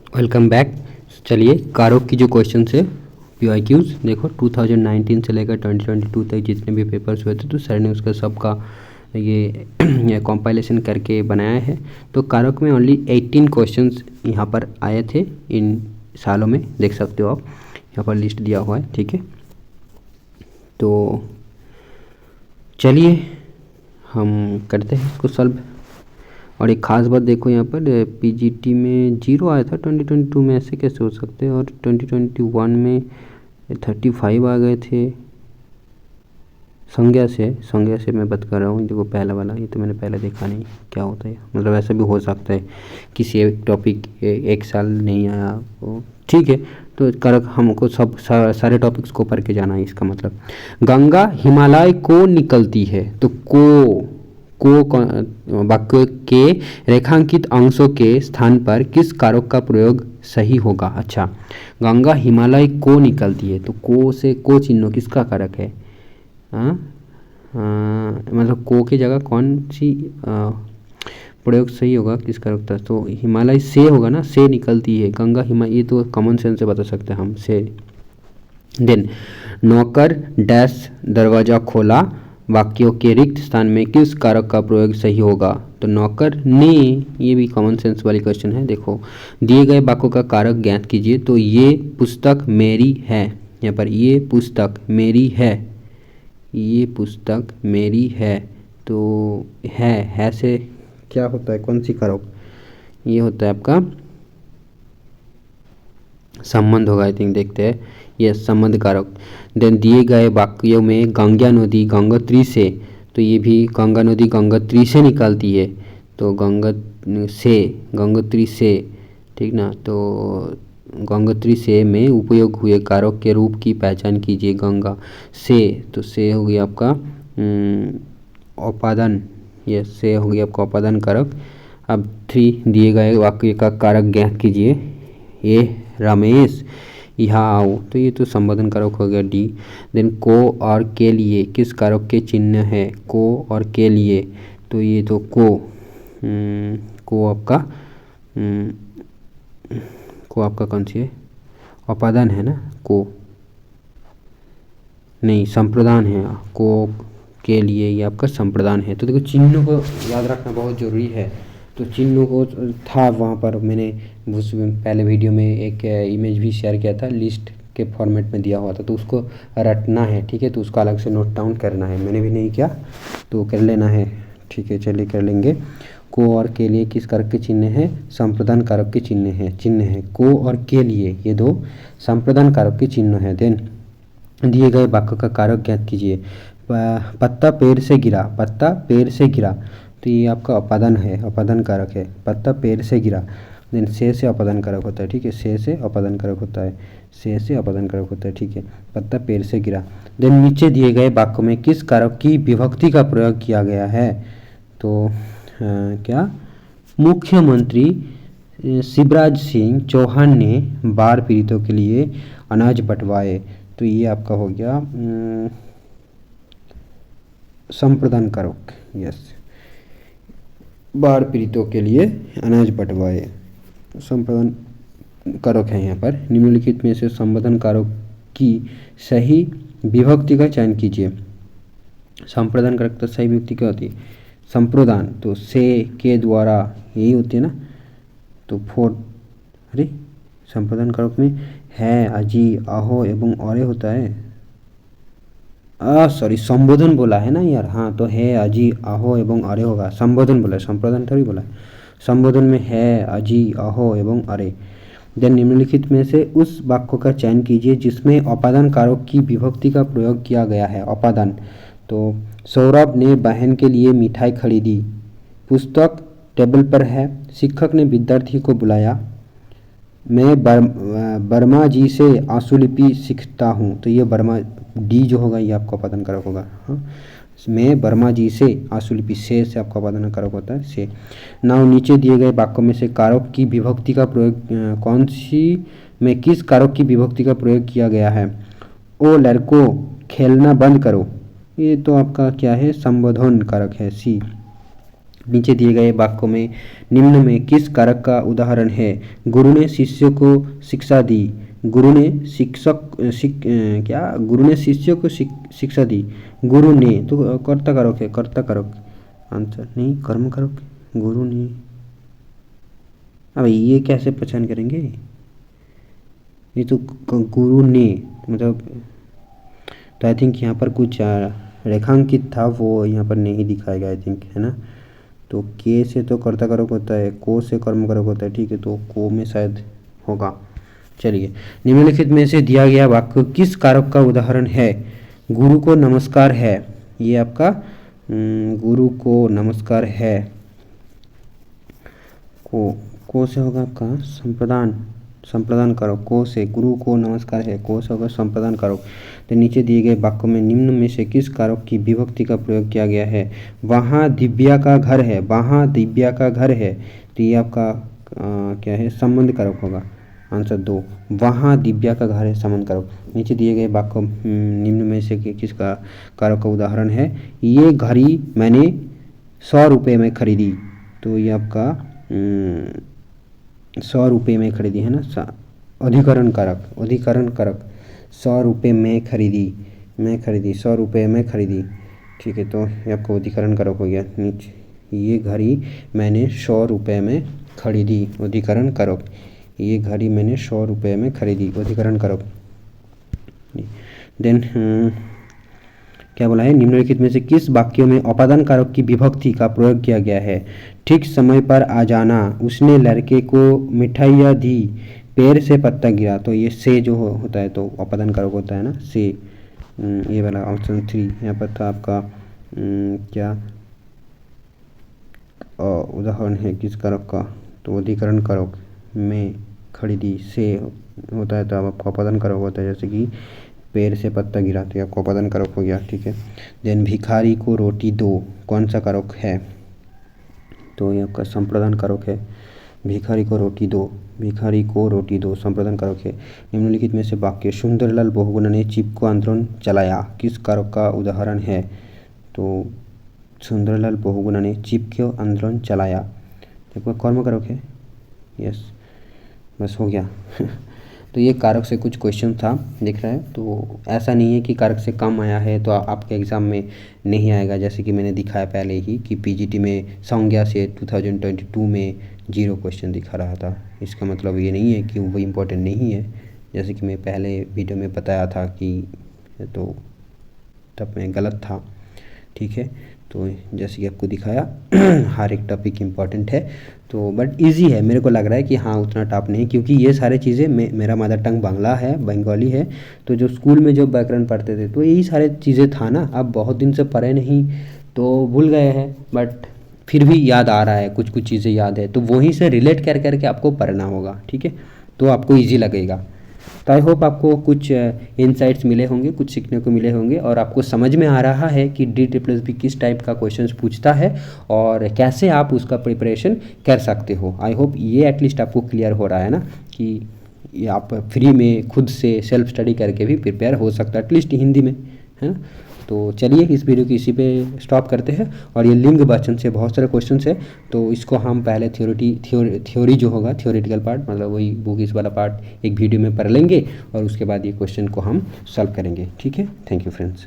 Welcome back. चलिए कारक की जो क्वेश्चन है PYQs देखो 2019 से लेकर 2022 तक जितने भी पेपर्स हुए थे तो सर ने उसका सबका ये कंपाइलेशन करके बनाया है। तो कारक में ओनली 18 क्वेश्चंस यहाँ पर आए थे इन सालों में, देख सकते हो आप यहाँ पर लिस्ट दिया हुआ है। ठीक है, तो चलिए हम करते हैं इसको सॉल्व। और एक ख़ास बात देखो, यहाँ पर PGT में 0 आया था 2022 में, ऐसे कैसे हो सकते हैं? और 2021 में 35 आ गए थे। संज्ञा से मैं बात कर रहा हूँ। देखो पहला वाला, ये तो मैंने पहले देखा नहीं क्या होता है, मतलब ऐसा भी हो सकता है किसी एक टॉपिक एक साल नहीं आया वो। ठीक है, तो कारक हमको सब सारे टॉपिक्स को पढ़ के जाना है। इसका मतलब गंगा हिमालय को निकलती है, तो को वाक्य के रेखांकित अंशों के स्थान पर किस कारक का प्रयोग सही होगा? अच्छा, गंगा हिमालय को निकलती है, तो को से को चिन्ह किसका कारक है? मतलब को की जगह कौन सी प्रयोग सही होगा, किस कारक का? तो हिमालय से होगा ना, से निकलती है गंगा हिमालय, ये तो कॉमन सेंस से बता सकते हैं हम से। देन नौकर डैश दरवाजा खोला, वाक्यों के रिक्त स्थान में किस कारक का प्रयोग सही होगा? तो नौकर ने, ये भी कॉमन सेंस वाली क्वेश्चन है। देखो दिए गए वाक्यों का कारक ज्ञात कीजिए। तो ये पुस्तक मेरी है, यहाँ पर ये पुस्तक मेरी है, ये पुस्तक मेरी है। तो है से क्या होता है, कौन सी कारक? ये होता है आपका संबंध होगा, आई थिंक। देखते हैं, ये संबंध कारक। देन दिए गए वाक्यों में गंगा नदी गंगोत्री से, तो ये भी गंगा नदी गंगोत्री से निकलती है, तो गंगोत्री से, ठीक ना। तो गंगोत्री से में उपयोग हुए कारक के रूप की पहचान कीजिए। गंगा से, तो से हो गया आपका उपादान, ये से हो गया आपका उपादान कारक। अब 3 दिए गए वाक्य का कारक ज्ञात कीजिए। ये रमेश यहाँ आओ, तो ये तो संबोधन कारक हो गया डी। देन को और के लिए किस कारक के चिन्ह है? को और के लिए, तो ये तो को आपका कौन सी है? उपादान है ना, को नहीं संप्रदान है। को के लिए ये आपका संप्रदान है। तो देखो चिन्हों को याद रखना बहुत ज़रूरी है। तो चिन्हों को था वहाँ पर, मैंने उस पहले वीडियो में एक इमेज भी शेयर किया था, लिस्ट के फॉर्मेट में दिया हुआ था, तो उसको रटना है। ठीक है, तो उसको अलग से नोट डाउन करना है, मैंने भी नहीं किया तो कर लेना है। ठीक है, चलिए कर लेंगे। को और के लिए किस कारक के चिन्ह है? संप्रदान कारक के चिन्ह है। को और के लिए ये दो संप्रदान कारक के चिन्ह है। देन दिए गए वाक्य का कारक ज्ञात कीजिए। पत्ता पेड़ से गिरा, पत्ता पेड़ से गिरा, तो ये आपका उपादान है, उपादान कारक है। पत्ता पेड़ से गिरा। देन से उपादान कारक होता है। ठीक है, से उपादान कारक होता है, से उपादान कारक होता है। ठीक है, पत्ता पेड़ से गिरा। देन नीचे दिए गए वाक्यों में किस कारक की विभक्ति का प्रयोग किया गया है? तो क्या मुख्यमंत्री शिवराज सिंह चौहान ने बाढ़ पीड़ितों के लिए अनाज बंटवाए, तो ये आपका हो गया संप्रदान कारक। यस, बाढ़ पीड़ितों के लिए अनाज बंटवाए, संप्रदान कारक है यहाँ पर। निम्नलिखित में से संबोधन कारक की सही विभक्ति का चयन कीजिए। संप्रदान कारक तो सही विभक्ति क्या होती है? संप्रदान, तो से के द्वारा यही होती है ना। तो अरे संप्रदान कारक में है, अजी, अहो एवं औरे होता है। सॉरी, संबोधन बोला है ना यार। हाँ, तो है, अजी, अहो एवं अरे होगा। संबोधन बोला है, संप्रदान थोड़ी बोला है। संबोधन में है, अजी, अहो एवं अरे। देन निम्नलिखित में से उस वाक्य का चयन कीजिए जिसमें उपादान कारक की विभक्ति का प्रयोग किया गया है। उपादान, तो सौरभ ने बहन के लिए मिठाई खरीदी, पुस्तक टेबल पर है, शिक्षक ने विद्यार्थी को बुलाया, मैं वर्मा जी से आंसुलिपि सीखता हूँ, तो ये वर्मा डी जो होगा ये आपका उपादान कारक होगा। हाँ, मैं वर्मा जी से आंसुलिपि से आपका उपादान कारक होता है से। नाउ नीचे दिए गए वाक्यों में से कारक की विभक्ति का प्रयोग कौन सी में किस कारक की विभक्ति का प्रयोग किया गया है? ओ लड़कों खेलना बंद करो, ये तो आपका क्या है? संबोधन कारक है सी। नीचे दिए गए वाक्यों में निम्न में किस कारक का उदाहरण है? गुरु ने शिष्य को शिक्षा दी। गुरु ने गुरु ने शिष्य को शिक्षा दी। गुरु ने तो कर्ता कारक है, कर्ता कारक आंसर नहीं, कर्म कारक। गुरु ने, अब ये कैसे पहचान करेंगे? ये तो गुरु ने मतलब, तो आई थिंक यहाँ पर कुछ रेखांकित था, वो यहाँ पर नहीं दिखाएगा आई थिंक, है ना। तो के से तो कर्ता कारक होता है, को से कर्म कारक होता है, ठीक है, तो को में शायद होगा। चलिए, निम्नलिखित में से दिया गया वाक्य किस कारक का उदाहरण है? गुरु को नमस्कार है, ये आपका गुरु को नमस्कार है, को से होगा आपका संप्रदान, संप्रदान कारक। को से गुरु को नमस्कार है, को से होगा संप्रदान कारक। तो नीचे दिए गए वाक्यों में निम्न में से किस कारक की विभक्ति का प्रयोग किया गया है? वहाँ दिव्या का घर है, वहाँ दिव्या का घर है, तो ये आपका क्या है? संबंध कारक होगा, आंसर 2। वहाँ दिव्या का घर है, संबंध कारक। नीचे दिए गए वाक्य निम्न में से किसका कारक का उदाहरण है? ये घड़ी मैंने 100 रुपये में खरीदी, तो ये आपका 100 रुपये में खरीदी है ना, अधिकरण कारक, अधिकरण कारक। 100 रुपये में खरीदी, मैं खरीदी, 100 रुपये में खरीदी, ठीक है, तो ये आपको अधिकरण कारक हो गया। नीचे ये घड़ी मैंने 100 रुपये में खरीदी, अधिकरण कारक। ये घड़ी मैंने 100 रुपये में खरीदी, अधिकरण कारक। देन क्या बोला है? निम्नलिखित में से किस वाक्यों में अपादान कारक की विभक्ति का प्रयोग किया गया है? ठीक समय पर आ जाना, उसने लड़के को मिठाइयाँ दी, पैर से पत्ता गिरा, तो ये से जो होता है तो अपादान कारक होता है ना, से। ये वाला ऑप्शन 3 यहाँ पर था आपका क्या उदाहरण है किस कारक का? तो अधिकरण कारक। में खरीदी से होता है तो अब आपका अपादान कारक होता है, जैसे कि पैर से पत्ता गिरा, तो आपको अपादान कारक हो गया, ठीक है। देन भिखारी को रोटी दो, कौन सा कारक है? तो ये आपका संप्रदान कारक है। भिखारी को रोटी दो, भिखारी को रोटी दो, संप्रदान कारक है। निम्नलिखित में से वाक्य सुंदरलाल बहुगुणा ने चिपको आंदोलन चलाया, किस कारक का उदाहरण है? तो सुंदरलाल बहुगुणा ने चिपको आंदोलन चलाया, देखो कर्म कारक है, यस, बस हो गया। तो ये कारक से कुछ क्वेश्चन था, दिख रहा है। तो ऐसा नहीं है कि कारक से कम आया है तो आपके एग्ज़ाम में नहीं आएगा, जैसे कि मैंने दिखाया पहले ही कि पीजीटी में संज्ञा से 2022 में 0 क्वेश्चन दिखा रहा था। इसका मतलब ये नहीं है कि वो इम्पोर्टेंट नहीं है, जैसे कि मैं पहले वीडियो में बताया था कि तो तब मैं गलत था, ठीक है। तो जैसे कि आपको दिखाया हर एक टॉपिक इम्पॉर्टेंट है, तो बट इजी है, मेरे को लग रहा है कि हाँ उतना टफ नहीं, क्योंकि ये सारे चीज़ें मेरा मदर टंग बांग्ला है, बंगाली है। तो जो स्कूल में जो व्याकरण पढ़ते थे तो यही सारे चीज़ें था ना, अब बहुत दिन से पढ़े नहीं तो भूल गए हैं, बट फिर भी याद आ रहा है, कुछ कुछ चीज़ें याद है, तो वहीं से रिलेट कर करके आपको पढ़ना होगा, ठीक है, तो आपको ईजी लगेगा। तो आई होप आपको कुछ इनसाइट्स मिले होंगे, कुछ सीखने को मिले होंगे, और आपको समझ में आ रहा है कि DSSB किस टाइप का क्वेश्चंस पूछता है और कैसे आप उसका प्रिपरेशन कर सकते हो। आई होप ये एटलीस्ट आपको क्लियर हो रहा है ना, कि ये आप फ्री में खुद से सेल्फ स्टडी करके भी प्रिपेयर हो सकता है, एटलीस्ट हिंदी में, है ना। तो चलिए इस वीडियो की इसी पे स्टॉप करते हैं, और ये लिंग वचन से बहुत सारे क्वेश्चंस है, तो इसको हम पहले थ्योरी जो होगा, थ्योरेटिकल पार्ट, मतलब वही बुक इस वाला पार्ट एक वीडियो में पढ़ लेंगे, और उसके बाद ये क्वेश्चन को हम सॉल्व करेंगे, ठीक है। Thank you friends.